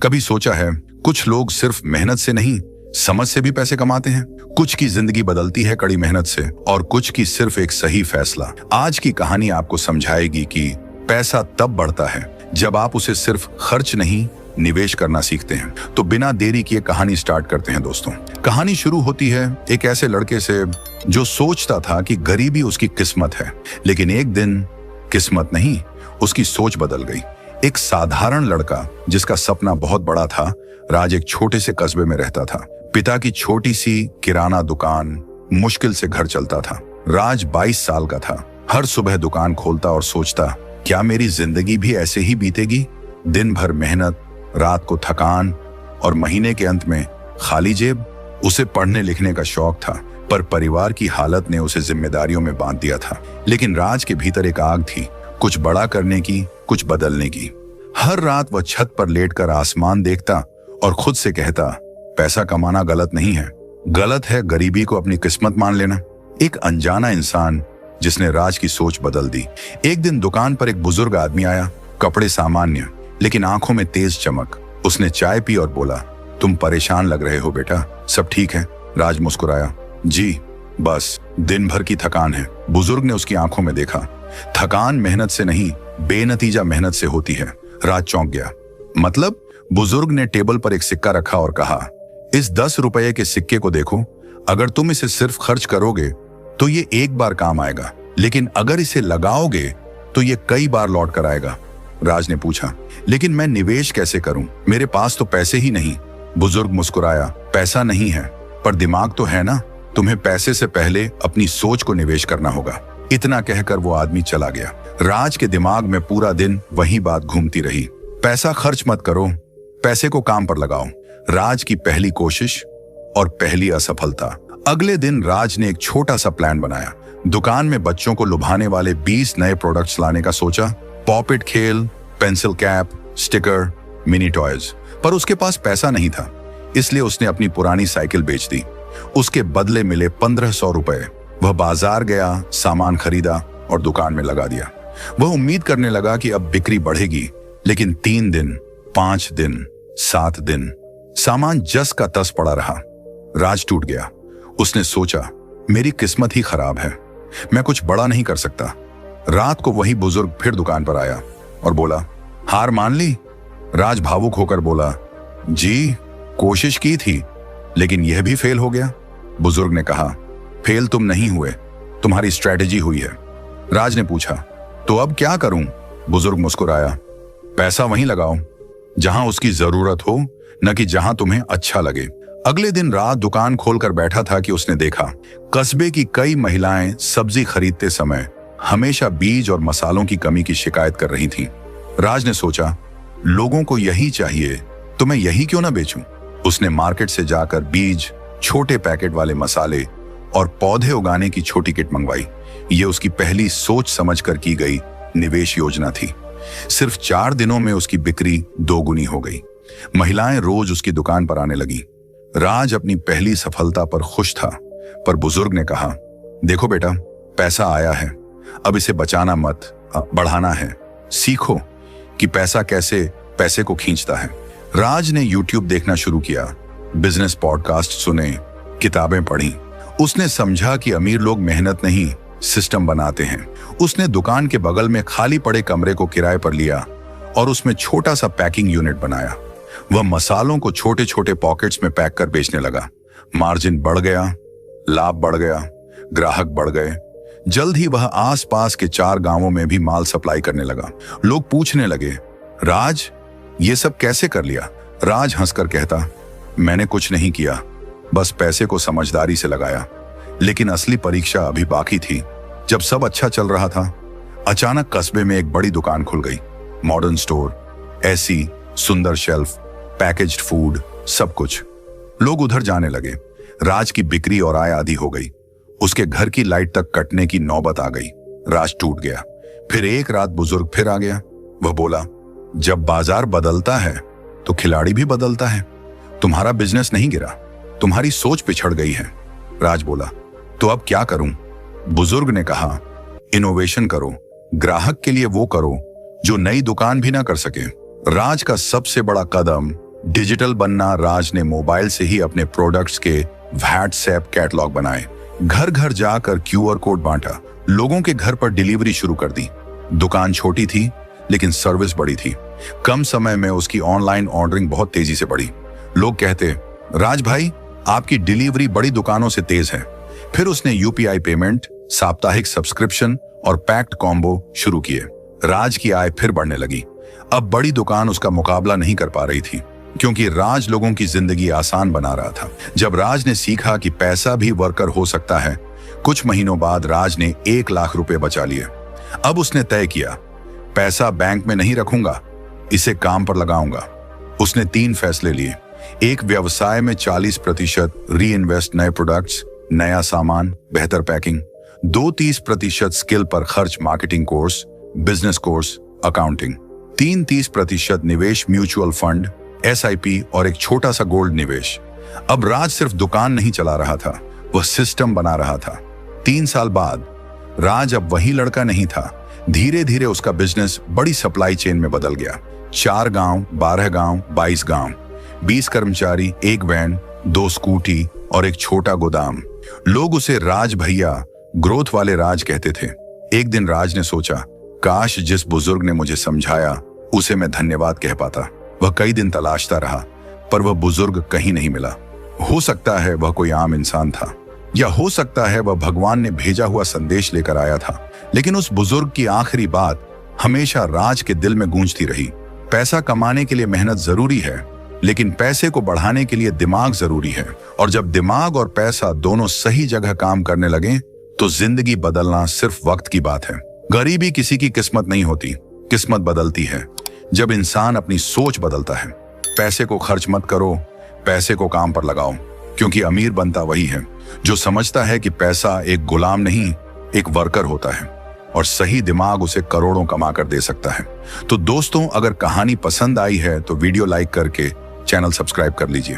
कभी सोचा है कुछ लोग सिर्फ मेहनत से नहीं समझ से भी पैसे कमाते हैं। कुछ की जिंदगी बदलती है कड़ी मेहनत से और कुछ की सिर्फ एक सही फैसला। आज की कहानी आपको समझाएगी कि पैसा तब बढ़ता है जब आप उसे सिर्फ खर्च नहीं निवेश करना सीखते हैं। तो बिना देरी किए कहानी स्टार्ट करते हैं दोस्तों। कहानी शुरू होती है एक ऐसे लड़के से जो सोचता था कि गरीबी उसकी किस्मत है, लेकिन एक दिन किस्मत नहीं, उसकी सोच बदल गई। एक साधारण लड़का जिसका सपना बहुत बड़ा था। राज एक छोटे से कस्बे में रहता था। पिता की छोटी सी किराना दुकान, मुश्किल से घर चलता था। राज 22 साल का था। हर सुबह दुकान खोलता और सोचता, क्या मेरी जिंदगी भी ऐसे ही बीतेगी? दिन भर मेहनत, रात को थकान और महीने के अंत में खाली जेब। उसे पढ़ने लिखने का शौक था, पर परिवार की हालत ने उसे जिम्मेदारियों में बांध दिया था। लेकिन राज के भीतर एक आग थी, कुछ बड़ा करने की, कुछ बदलने की। हर रात वह छत पर लेटकर आसमान देखता और खुद से कहता, पैसा कमाना गलत नहीं है, गलत है गरीबी को अपनी किस्मत मान लेना। एक अनजाना इंसान जिसने राज की सोच बदल दी। एक दिन दुकान पर एक बुजुर्ग आदमी आया, कपड़े सामान्य लेकिन आंखों में तेज चमक। उसने चाय पी और बोला, तुम परेशान लग रहे हो बेटा, सब ठीक है? राज मुस्कुराया, जी बस दिन भर की थकान है। बुजुर्ग ने उसकी आंखों में देखा। थकान मेहनत से नहीं, बेनतीजा मेहनत से होती है। राज चौंक गया। मतलब? बुजुर्ग ने टेबल पर एक सिक्का रखा और कहा, इस 10 रुपए के सिक्के को देखो, अगर तुम इसे सिर्फ खर्च करोगे तो ये एक बार काम आएगा, लेकिन अगर इसे लगाओगे तो ये कई बार लौट कर आएगा। राज ने पूछा, लेकिन मैं निवेश कैसे करूं? मेरे पास तो पैसे ही नहीं। बुजुर्ग मुस्कुराया, पैसा नहीं है पर दिमाग तो है ना, तुम्हें पैसे से पहले अपनी सोच को निवेश करना होगा। इतना कहकर वो आदमी चला गया। राज के दिमाग में पूरा दिन वही बात घूमती रही, पैसा खर्च मत करो, पैसे को काम पर लगाओ। राज की पहली कोशिश और पहली असफलता। अगले दिन राज ने एक छोटा सा प्लान बनाया। दुकान में बच्चों को लुभाने वाले 20 नए प्रोडक्ट्स लाने का सोचा। पॉपिट खेल, pencil cap, sticker, mini toys. पर उसके पास पैसा नहीं था, इसलिए उसने अपनी पुरानी साइकिल बेच दी। उसके बदले मिले 1500 रुपए। वह बाजार गया, सामान खरीदा और दुकान में लगा दिया। वह उम्मीद करने लगा कि अब बिक्री बढ़ेगी, लेकिन 3 दिन, 5 दिन, 7 दिन सामान जस का तस पड़ा रहा। राज टूट गया। उसने सोचा, मेरी किस्मत ही खराब है, मैं कुछ बड़ा नहीं कर सकता। रात को वही बुजुर्ग फिर दुकान पर आया और बोला, हार मान ली? राज भावुक होकर बोला, जी कोशिश की थी, लेकिन यह भी फेल हो गया। बुजुर्ग ने कहा, फेल तुम नहीं हुए, तुम्हारी स्ट्रेटेजी हुई है। राज ने पूछा, तो अब क्या करूं? बुजुर्ग मुस्कुराया, पैसा वहीं लगाओ जहां उसकी जरूरत हो, न कि जहां तुम्हें अच्छा लगे। अगले दिन रात दुकान खोलकर बैठा था कि उसने देखा, कस्बे की कई महिलाएं सब्जी खरीदते समय हमेशा बीज और मसालों की कमी की शिकायत कर रही थीं। राज ने सोचा, लोगों को यही चाहिए तो मैं यही क्यों ना बेचूं? उसने मार्केट से जाकर बीज, छोटे पैकेट वाले मसाले और पौधे उगाने की छोटी किट मंगवाई। ये उसकी पहली सोच समझकर की गई निवेश योजना थी। सिर्फ 4 दिनों में उसकी बिक्री 2 गुनी हो गई। महिलाएं रोज उसकी दुकान पर आने लगी। राज अपनी पहली सफलता पर खुश था, पर बुजुर्ग ने कहा, देखो बेटा, पैसा आया है, अब इसे बचाना मत, बढ़ाना है। सीखो कि पैसा कैसे पैसे को खींचता है। राज ने YouTube देखना शुरू किया, बिजनेस पॉडकास्ट सुने, किताबें पढ़ी। उसने समझा कि अमीर लोग मेहनत नहीं, सिस्टम बनाते हैं। उसने दुकान के बगल में खाली पड़े कमरे को किराए पर लिया और उसमें छोटा सा पैकिंग यूनिट बनाया। वह मसालों को छोटे छोटे पॉकेट्स में पैक कर बेचने लगा। मार्जिन बढ़ गया, लाभ बढ़ गया, ग्राहक बढ़ गए। जल्द ही वह आसपास के 4 गांवों में भी माल सप्लाई करने लगा। लोग पूछने लगे, राज ये सब कैसे कर लिया? राज हंसकर कहता, मैंने कुछ नहीं किया, बस पैसे को समझदारी से लगाया। लेकिन असली परीक्षा अभी बाकी थी। जब सब अच्छा चल रहा था, अचानक कस्बे में एक बड़ी दुकान खुल गई। मॉडर्न स्टोर, एसी, सुंदर शेल्फ, पैकेज्ड फूड, सब कुछ। लोग उधर जाने लगे। राज की बिक्री और आय आधी हो गई। उसके घर की लाइट तक कटने की नौबत आ गई। राज टूट गया। फिर एक रात बुजुर्ग फिर आ गया। वह बोला, जब बाजार बदलता है तो खिलाड़ी भी बदलता है। तुम्हारा बिजनेस नहीं गिरा, तुम्हारी सोच पिछड़ गई है। राज बोला, तो अब क्या करूं? बुजुर्ग ने कहा, इनोवेशन करो, ग्राहक के लिए वो करो जो नई दुकान भी ना कर सके। राज का सबसे बड़ा कदम डिजिटल बनना, राज ने मोबाइल से ही अपने प्रोडक्ट्स के व्हाट्सएप कैटलॉग बनाए, घर घर जाकर QR कोड बांटा, लोगों के घर पर डिलीवरी शुरू कर दी। दुकान छोटी थी लेकिन सर्विस बड़ी थी। कम समय में उसकी ऑनलाइन ऑर्डरिंग बहुत तेजी से बढ़ी। लोग कहते, राज भाई आपकी डिलीवरी बड़ी दुकानों से तेज है। फिर उसने UPI पेमेंट, साप्ताहिक सब्सक्रिप्शन और पैक्ड कॉम्बो शुरू किए। राज की आय फिर बढ़ने लगी। अब बड़ी दुकान उसका मुकाबला नहीं कर पा रही थी, क्योंकि राज लोगों की जिंदगी आसान बना रहा था। जब राज ने सीखा कि पैसा भी वर्कर हो सकता है, कुछ महीनों बाद राज ने 1 लाख रुपए बचा लिए। अब उसने तय किया, पैसा बैंक में नहीं रखूंगा, इसे काम पर लगाऊंगा। उसने 3 फैसले लिए। एक, व्यवसाय में 40% री इन्वेस्ट, नए प्रोडक्ट्स, नया सामान, बेहतर पैकिंग। 2, 30% स्किल पर खर्च, marketing course, business course, accounting. 3, 30% निवेश, म्यूचुअल फंड, SIP और एक छोटा सा गोल्ड निवेश। अब राज सिर्फ दुकान नहीं चला रहा था, वह सिस्टम बना रहा था। 3 साल बाद राज अब वही लड़का नहीं था। धीरे धीरे उसका बिजनेस बड़ी सप्लाई चेन में बदल गया। 4 गांव, 12 गांव, 22 गांव, 20 कर्मचारी, 1 वैन, 2 स्कूटी और एक छोटा गोदाम। लोग उसे राज भैया, ग्रोथ वाले राज कहते थे। एक दिन राज ने सोचा, काश जिस बुजुर्ग ने मुझे समझाया उसे मैं धन्यवाद कह पाता। वह कई दिन तलाशता रहा, पर वह बुजुर्ग कहीं नहीं मिला। हो सकता है वह कोई आम इंसान था, या हो सकता है वह भगवान ने भेजा हुआ संदेश लेकर आया था। लेकिन उस बुजुर्ग की आखिरी बात हमेशा राज के दिल में गूंजती रही। पैसा कमाने के लिए मेहनत जरूरी है, लेकिन पैसे को बढ़ाने के लिए दिमाग जरूरी है। और जब दिमाग और पैसा दोनों सही जगह काम करने लगे, तो जिंदगी बदलना सिर्फ वक्त की बात है। गरीबी किसी की किस्मत नहीं होती, किस्मत बदलती है जब इंसान अपनी सोच बदलता है। पैसे को खर्च मत करो, पैसे को काम पर लगाओ, क्योंकि अमीर बनता वही है जो समझता है कि पैसा एक गुलाम नहीं, एक वर्कर होता है, और सही दिमाग उसे करोड़ों कमा कर दे सकता है। तो दोस्तों, अगर कहानी पसंद आई है तो वीडियो लाइक करके चैनल सब्सक्राइब कर लीजिए।